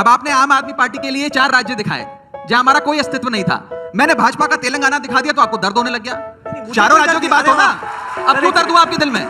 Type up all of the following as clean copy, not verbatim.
अब आपने आम आदमी पार्टी के लिए 4 राज्य दिखाए जहां हमारा कोई अस्तित्व नहीं था। मैंने भाजपा का तेलंगाना दिखा दिया तो आपको दर्द होने लग गया। चारों राज्यों की बात हो ना, अब क्यों दर्द हुआ आपके दिल में?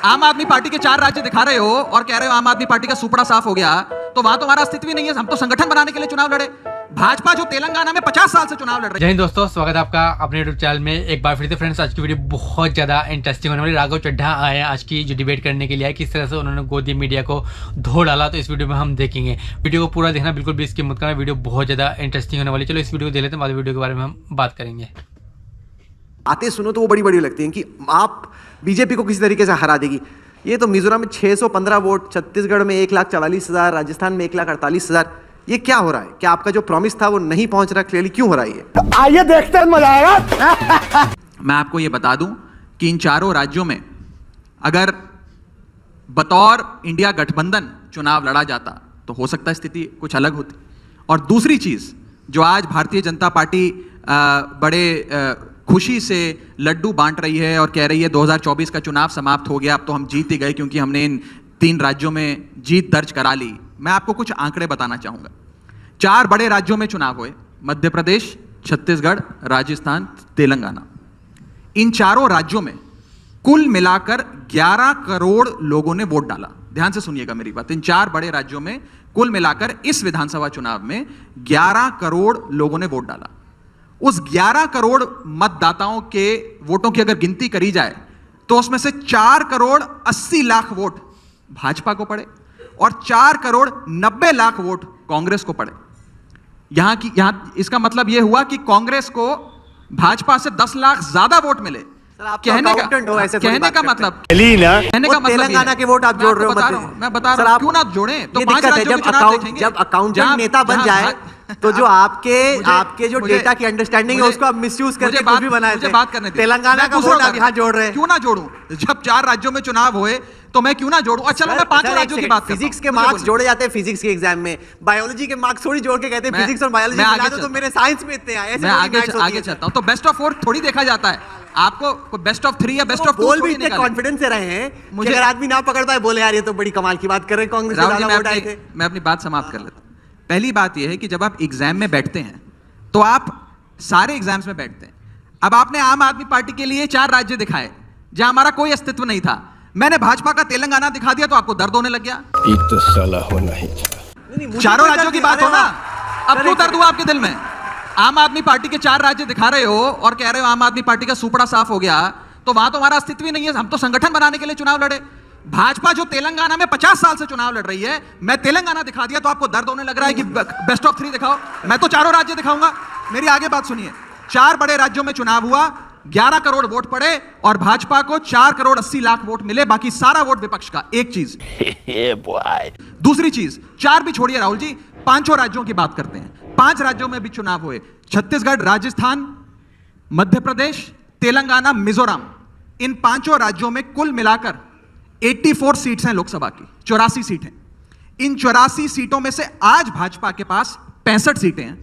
आम आदमी पार्टी के 4 राज्य दिखा रहे हो और कह रहे हो आम आदमी पार्टी का सुपड़ा साफ हो गया, तो वहां तो हमारा अस्तित्व ही नहीं है। हम तो संगठन बनाने के लिए चुनाव लड़े। भाजपा जो तेलंगाना में 50 साल से चुनाव लड़ रही है। जय हिंद दोस्तों, स्वागत है आपका अपने यूट्यूब चैनल में एक बार फिर से। फ्रेंड्स, आज की वीडियो बहुत ज़्यादा इंटरेस्टिंग होने वाली। राघव चड्ढा आए हैं आज की जो डिबेट करने के लिए है, किस तरह से उन्होंने गोदी मीडिया को धो डाला, तो इस वीडियो में हम देखेंगे। वीडियो को पूरा देखना, बिल्कुल भी स्किप मत करना। वीडियो बहुत ज़्यादा इंटरेस्टिंग होने वाली। चलो इस वीडियो को देख लेते हैं, बाद वीडियो के बारे में हम बात करेंगे। आते सुनो तो वो बड़ी बड़ी लगती हैं कि आप बीजेपी को किसी तरीके से हरा देगी। ये तो मिजोरम में 615 वोट, छत्तीसगढ़ में 1,44,000, राजस्थान में 1,48,000। ये क्या हो रहा है? क्या आपका जो प्रॉमिस था वो नहीं पहुंच रहा? क्लियरली क्यों हो रहा है ये? आइए देखते हैं, मजा आएगा। मैं आपको ये बता दूं कि इन चारों राज्यों में अगर बतौर इंडिया गठबंधन चुनाव लड़ा जाता तो हो सकता है स्थिति कुछ अलग होती। और दूसरी चीज जो आज भारतीय जनता पार्टी बड़े खुशी से लड्डू बांट रही है और कह रही है 2024 का चुनाव समाप्त हो गया, अब तो हम जीत ही गए क्योंकि हमने इन 3 राज्यों में जीत दर्ज करा ली। मैं आपको कुछ आंकड़े बताना चाहूंगा। 4 बड़े राज्यों में चुनाव हुए, मध्य प्रदेश, छत्तीसगढ़, राजस्थान, तेलंगाना। इन चारों राज्यों में कुल मिलाकर 11 करोड़ लोगों ने वोट डाला। ध्यान से सुनिएगा मेरी बात। इन 4 बड़े राज्यों में कुल मिलाकर इस विधानसभा चुनाव में 11 करोड़ लोगों ने वोट डाला। उस 11 करोड़ मतदाताओं के वोटों की अगर गिनती करी जाए तो उसमें से 4 करोड़ 80 लाख वोट भाजपा को पड़े और 4 करोड़ 90 लाख वोट कांग्रेस को पड़े। यहां इसका मतलब यह हुआ कि कांग्रेस को भाजपा से 10 लाख ज्यादा वोट मिले। कहने का मतलब तेलंगाना के वोट आप जोड़ रहे हो। मैं बता रहा हूं, क्यों ना जोड़ें? तो 5 राज्यों के चुनाव देखेंगे। जब अकाउंटेंट नेता बन जाए तो जो आपके जो डेटा की अंडरस्टैंडिंग है उसको आप मिसयूज करके कुछ भी बनाए थे। बात करने तेलंगाना का वोट आप यहाँ जोड़ रहे हैं। क्यों ना जोड़ूं? जब 4 राज्यों में चुनाव हुए तो मैं क्यों ना जोड़ूं? अच्छा, मैं 5 राज्यों की बात करता हूं। फिजिक्स के मार्क्स जोड़े जाते हैं फिजिक्स के एग्जाम में, बायोलॉजी के मार्क्स थोड़ी जोड़ के कहते हैं फिजिक्स और बायोलॉजी मिला दो तो मेरे साइंस में इतने आए। मैं आगे चलता हूं। तो बेस्ट ऑफ 4 थोड़ी देखा जाता है। आपको बेस्ट ऑफ 3 या बेस्ट ऑफ 2 बोल भी इतने कॉन्फिडेंस से रहे हैं मुझे, अगर आदमी ना पकड़ पाए बोले यार ये तो बड़ी कमाल की बात कर रहे हैं, कांग्रेस के ज्यादा वोट आए थे। मैं अपनी बात समाप्त कर लेता हूं। पहली बात यह है कि जब आप एग्जाम में बैठते हैं तो आप सारे एग्जाम्स में बैठते हैं। अब आपने आम आदमी पार्टी के लिए 4 राज्य दिखाए जहां हमारा कोई अस्तित्व नहीं था। मैंने भाजपा का तेलंगाना दिखा दिया तो आपको दर्द होने लग गया। ये तो साला होना ही चाहिए। चारों राज्यों की बात हो ना, अब क्यों दर्द हुआ आपके दिल में? आम आदमी पार्टी के 4 राज्य दिखा रहे हो और कह रहे हो आम आदमी पार्टी का सुपड़ा साफ हो गया, तो वहां तो हमारा अस्तित्व ही नहीं है। हम तो संगठन बनाने के लिए चुनाव लड़े। भाजपा जो तेलंगाना में 50 साल से चुनाव लड़ रही है, मैं तेलंगाना दिखा दिया तो आपको दर्द होने लग रहा है कि बेस्ट ऑफ 3 दिखाओ। मैं तो चारों राज्य दिखाऊंगा। मेरी आगे बात सुनिए। 4 बड़े राज्यों में चुनाव हुआ, 11 करोड़ वोट पड़े और भाजपा को 4 करोड़ 80 लाख वोट मिले, बाकी सारा वोट विपक्ष का। एक चीज। दूसरी चीज, 4 भी छोड़िए राहुल जी, 5 राज्यों की बात करते हैं। 5 राज्यों में भी चुनाव हुए, छत्तीसगढ़, राजस्थान, मध्य प्रदेश, तेलंगाना, मिजोरम। इन 5 राज्यों में कुल मिलाकर 84 सीट्स हैं लोकसभा की, 84 सीट हैं। इन 84 सीटों में से आज भाजपा के पास 65 सीटें हैं।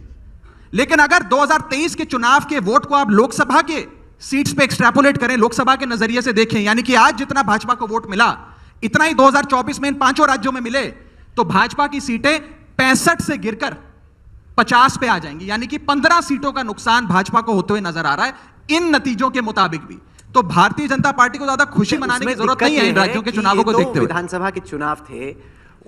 लेकिन अगर 2023 के चुनाव के वोट को आप लोकसभा के सीट्स पे एक्सट्रैपोलेट करें, लोकसभा के नजरिए से देखें, यानी कि आज जितना भाजपा को वोट मिला इतना ही 2024 में इन 5 राज्यों में मिले, तो भाजपा की सीटें 65 से गिरकर 50 पे आ जाएंगी। यानी कि 15 सीटों का नुकसान भाजपा को होते हुए नजर आ रहा है इन नतीजों के मुताबिक भी। तो भारतीय जनता पार्टी को ज्यादा खुशी मनाने की जरूरत नहीं है इन राज्यों के चुनावों को देखते हुए। विधानसभा के चुनाव थे,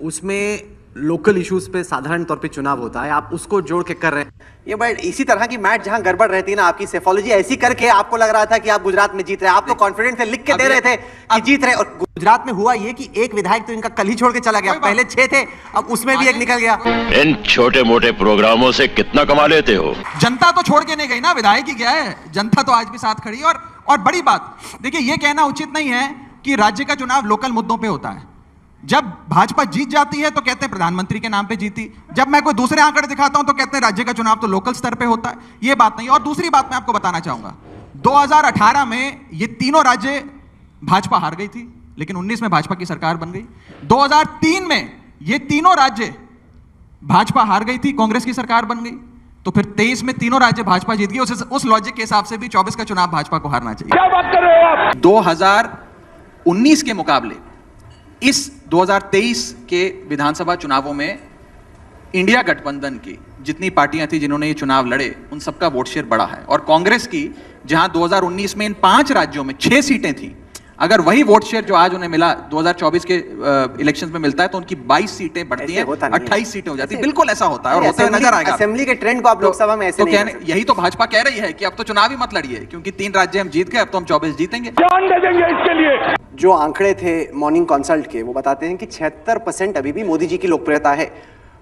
उसमें लोकल इश्यूज पे साधारण तौर पे चुनाव होता है, आप उसको जोड़ के कर रहे हैं। ये बट इसी तरह की मैच जहां गड़बड़ रहती है ना, आपकी सेफोलॉजी ऐसी करके आपको लग रहा था कि आप गुजरात में जीत रहे हैं, आप तो कॉन्फिडेंस से लिख के दे रहे थे कि जीत रहे। और गुजरात में हुआ ये कि एक विधायक तो इनका कल ही छोड़ के चला गया, पहले 6 थे, अब उसमें भी एक निकल गया। इन छोटे मोटे प्रोग्रामों से कितना कमा लेते हो? जनता तो छोड़ के नहीं गई ना, विधायक ही गया है। जनता तो आज भी साथ खड़ी है। और बड़ी बात देखिए, यह कहना उचित नहीं है कि राज्य का चुनाव लोकल मुद्दों पे होता है। जब भाजपा जीत जाती है तो कहते हैं प्रधानमंत्री के नाम पे जीती, जब मैं कोई दूसरे आंकड़े दिखाता हूं तो कहते हैं राज्य का चुनाव तो लोकल स्तर पे होता है। यह बात नहीं। और दूसरी बात मैं आपको बताना चाहूंगा, 2018 में ये तीनों राज्य भाजपा हार गई थी, लेकिन 19 में भाजपा की सरकार बन गई। 2003 में ये तीनों राज्य भाजपा हार गई थी, कांग्रेस की सरकार बन गई। तो फिर 23 में तीनों राज्य भाजपा जीत गई। उस लॉजिक के हिसाब से भी 24 का चुनाव भाजपा को हारना चाहिए। क्या बात कर रहे हो आप? 2019 के मुकाबले इस 2023 के विधानसभा चुनावों में इंडिया गठबंधन की जितनी पार्टियां थी जिन्होंने ये चुनाव लड़े, उन सबका वोट शेयर बड़ा है। और कांग्रेस की जहां 2019 में इन 5 राज्यों में 6 सीटें थी, अगर वही वोट शेयर जो आज उन्हें मिला 2024 के इलेक्शंस में मिलता है तो उनकी 22 सीटें बढ़ती हैं, 28 सीटें हो जाती है। बिल्कुल ऐसा होता है और होता है, नजर आएगा। असेंबली के ट्रेंड को आप लोकसभा में ऐसे नहीं यही तो भाजपा कह रही है कि अब तो चुनाव ही मत लड़िए, क्योंकि 3 राज्य हम जीत गए, अब तो हम 24 जीतेंगे। जान दे देंगे इसके लिए। जो आंकड़े थे मॉर्निंग कंसल्ट के, वो बताते हैं कि 76% अभी भी मोदी जी की लोकप्रियता है।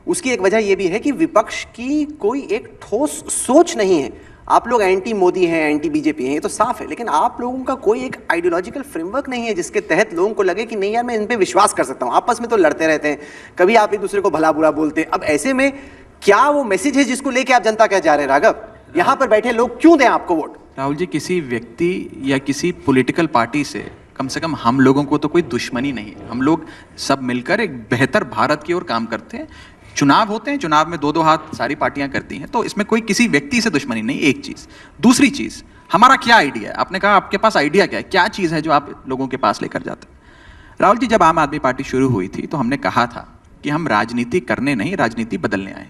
उसकी एक वजह यह भी है कि विपक्ष की कोई एक ठोस सोच नहीं है। आप लोग एंटी मोदी हैं, एंटी बीजेपी हैं, ये तो साफ है, लेकिन आप लोगों का कोई एक आइडियोलॉजिकल फ्रेमवर्क नहीं है जिसके तहत लोगों को लगे कि नहीं यार मैं इन पे विश्वास कर सकता हूं। आपस में तो लड़ते रहते हैं, कभी आप एक दूसरे को भला बुरा बोलते हैं। अब ऐसे में क्या वो मैसेज है जिसको लेके आप जनता क्या जा रहे हैं? राघव, यहां पर बैठे लोग क्यों दें आपको वोट? राहुल जी, किसी व्यक्ति या किसी पॉलिटिकल पार्टी से कम हम लोगों को तो कोई दुश्मनी नहीं है। हम लोग सब मिलकर एक बेहतर भारत की ओर काम करते हैं। चुनाव होते हैं, चुनाव में 2-2 हाथ सारी पार्टियां करती हैं, तो इसमें कोई किसी व्यक्ति से दुश्मनी नहीं। एक चीज। दूसरी चीज, हमारा क्या आइडिया है? आपने कहा आपके पास आइडिया क्या है, क्या चीज है जो आप लोगों के पास लेकर जाते हैं? राहुल जी, जब आम आदमी पार्टी शुरू हुई थी तो हमने कहा था कि हम राजनीति करने नहीं, राजनीति बदलने आए।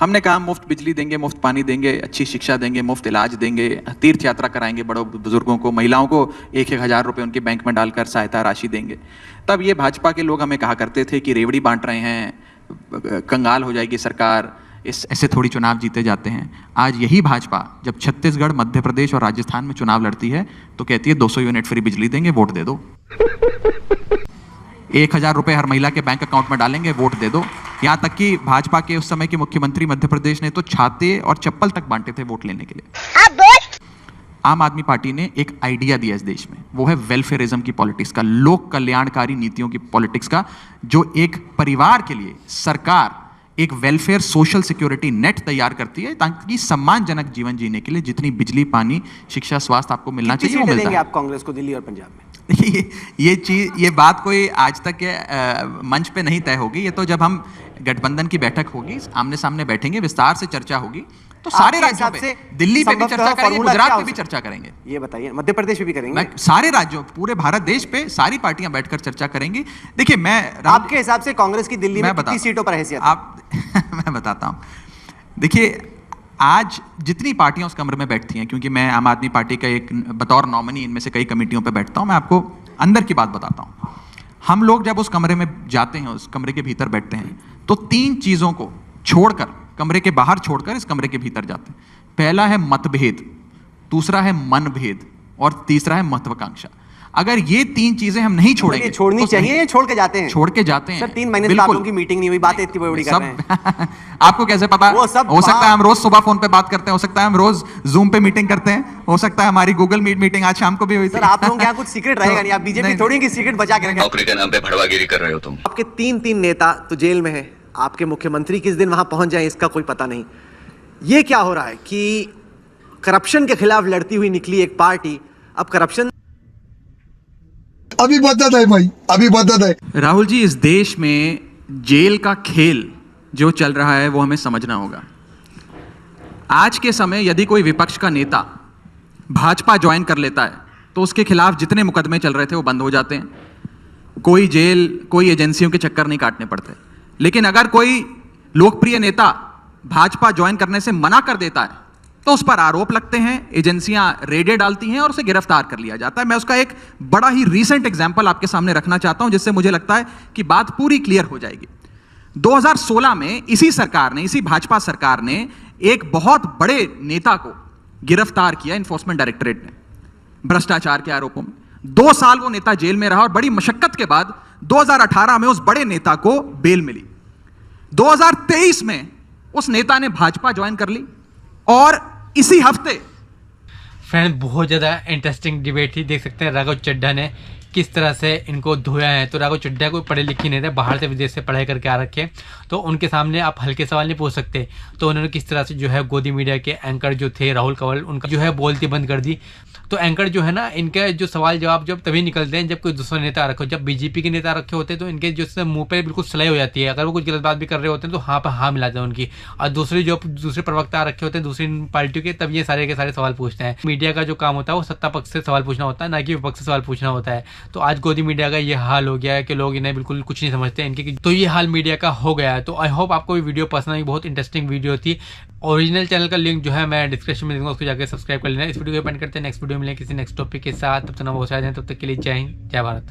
हमने कहा मुफ्त बिजली देंगे, मुफ्त पानी देंगे, अच्छी शिक्षा देंगे, मुफ्त इलाज देंगे, तीर्थ यात्रा कराएंगे बड़ों बुजुर्गों को, महिलाओं को 1-1 हज़ार रुपये उनके बैंक में डालकर सहायता राशि देंगे। तब ये भाजपा के लोग हमें कहा करते थे कि रेवड़ी बांट रहे हैं, कंगाल हो जाएगी सरकार, ऐसे थोड़ी चुनाव जीते जाते हैं। आज यही भाजपा जब छत्तीसगढ़, मध्य प्रदेश और राजस्थान में चुनाव लड़ती है तो कहती है 200 यूनिट फ्री बिजली देंगे, वोट दे दो। 1,000 रुपये हर महिला के बैंक अकाउंट में डालेंगे, वोट दे दो। यहाँ तक कि भाजपा के उस समय के मुख्यमंत्री मध्य प्रदेश ने तो छाते और चप्पल तक बांटे थे वोट लेने के लिए। आम आदमी पार्टी ने एक आइडिया दिया इस देश में, वो है वेलफेयरिज्म की पॉलिटिक्स का, लोक कल्याणकारी नीतियों की पॉलिटिक्स का, जो एक परिवार के लिए सरकार एक वेलफेयर सोशल सिक्योरिटी नेट तैयार करती है ताकि सम्मानजनक जीवन जीने के लिए जितनी बिजली, पानी, शिक्षा, स्वास्थ्य आपको मिलना चाहिए वो मिलता है। आप कांग्रेस को दिल्ली और पंजाब में? ये बात कोई आज तक के मंच पे नहीं तय होगी। ये तो जब हम गठबंधन की बैठक होगी, आमने सामने बैठेंगे, विस्तार से चर्चा होगी, तो सारे राज्यों पे, दिल्ली पे भी चर्चा करेंगे, गुजरात पे भी चर्चा करेंगे। ये बताइए, मध्य प्रदेश में भी करेंगे? सारे राज्यों, पूरे भारत देश पे सारी पार्टियां बैठकर चर्चा करेंगी। देखिए, आपके हिसाब से कांग्रेस की दिल्ली में कितनी सीटों पर हैसियत? मैं बताता हूं। देखिए, आज जितनी पार्टियां उस कमरे में बैठती हैं, क्योंकि मैं आम आदमी पार्टी का एक बतौर नॉमिनी इनमें से कई कमेटियों पे बैठता हूं, मैं आपको अंदर की बात बताता हूं। हम लोग जब उस कमरे में जाते हैं, उस कमरे के भीतर बैठते हैं, तो 3 चीजों को छोड़कर, कमरे के बाहर छोड़कर इस कमरे के भीतर जाते हैं। पहला है मतभेद, दूसरा है मनभेद और तीसरा है महत्वाकांक्षा। अगर ये 3 चीजें हम नहीं छोड़ेंगे, छोड़नी चाहिए या छोड़ के जाते हैं? छोड़ के जाते हैं सर। 3 महीने से आप लोगों की मीटिंग नहीं हुई, बातें इतनी बड़ी कर रहे हैं। आपको कैसे पता? हो सकता है हम रोज सुबह फोन पे बात करते हैं, हो सकता है हम रोज जूम पे मीटिंग करते हैं, हो सकता है हमारी गूगल मीट मीटिंग आज शाम को भी हुई थी। सर, आप लोगों के यहाँ कुछ सीक्रेट रहेगा नहीं? आप बीजेपी थोड़ी की सीक्रेट बचा के रखें। नौकरी के नाम पे भड़वागिरी कर रहे हो तुम। आपके 3 नेता तो जेल में है, आपके मुख्यमंत्री किस दिन वहां पहुंच जाए इसका कोई पता नहीं। ये क्या हो रहा है कि करप्शन के खिलाफ लड़ती हुई निकली एक पार्टी अब करप्शन अभी बदत है भाई, अभी बदत है। राहुल जी, इस देश में जेल का खेल जो चल रहा है वो हमें समझना होगा। आज के समय यदि कोई विपक्ष का नेता भाजपा ज्वाइन कर लेता है तो उसके खिलाफ जितने मुकदमे चल रहे थे वो बंद हो जाते हैं, कोई जेल, कोई एजेंसियों के चक्कर नहीं काटने पड़ते। लेकिन अगर कोई लोकप्रिय नेता भाजपा ज्वाइन करने से मना कर देता है तो उस पर आरोप लगते हैं, एजेंसियां रेडें डालती हैं और उसे गिरफ्तार कर लिया जाता है। मैं उसका एक बड़ा ही रीसेंट एग्जांपल आपके सामने रखना चाहता हूं जिससे मुझे लगता है कि बात पूरी क्लियर हो जाएगी। 2016 में इसी सरकार ने, इसी भाजपा सरकार ने एक बहुत बड़े नेता को गिरफ्तार किया एनफोर्समेंट डायरेक्टरेट ने भ्रष्टाचार के आरोपों में। 2 साल वो नेता जेल में रहा और बड़ी मशक्कत के बाद 2018 में उस बड़े नेता को बेल मिली। 2023 में उस नेता ने भाजपा ज्वाइन कर ली और इसी हफ्ते फ्रेंड बहुत ज़्यादा इंटरेस्टिंग डिबेट थी। देख सकते हैं राघव चड्ढा ने किस तरह से इनको धोया है। तो राघव चड्ढा कोई पढ़े लिखे नहीं थे, बाहर से विदेश से पढ़ाई करके आ रखे, तो उनके सामने आप हल्के सवाल नहीं पूछ सकते। तो उन्होंने किस तरह से जो है गोदी मीडिया के एंकर जो थे राहुल कंवल, उनका जो है बोलती बंद कर दी। तो एंकर जो है ना, इनके जो सवाल जवाब जब तभी निकलते हैं जब कोई दूसरा नेता रखो। जब बीजेपी के नेता रखे होते हैं तो इनके जो मुंह पे बिल्कुल सलाई हो जाती है। अगर वो कुछ गलत बात भी कर रहे होते हैं तो हाँ पर हाँ मिलाते हैं उनकी। और दूसरे प्रवक्ता रखे होते हैं दूसरी पार्टियों के, तब ये सारे के सारे सवाल पूछते हैं। मीडिया का जो काम होता है वो सत्ता पक्ष से सवाल पूछना होता है, ना कि विपक्ष से सवाल पूछना होता है। तो आज गोदी मीडिया का ये हाल हो गया है कि लोग इन्हें बिल्कुल कुछ नहीं समझते इनके। तो ये हाल मीडिया का हो गया है। तो आई होप आपको ये वीडियो पसंद आई, बहुत इंटरेस्टिंग वीडियो थी। ओरिजिनल चैनल का लिंक जो है मैं डिस्क्रिप्शन में दूंगा, उसको जाकर सब्सक्राइब कर लेना। इस वीडियो को एंड करते हैं, नेक्स्ट वीडियो मिलेंगे किसी नेक्स्ट टॉपिक के साथ। तब तक बहुत सारे हैं, तब तक के लिए जय हिंद, जय भारत।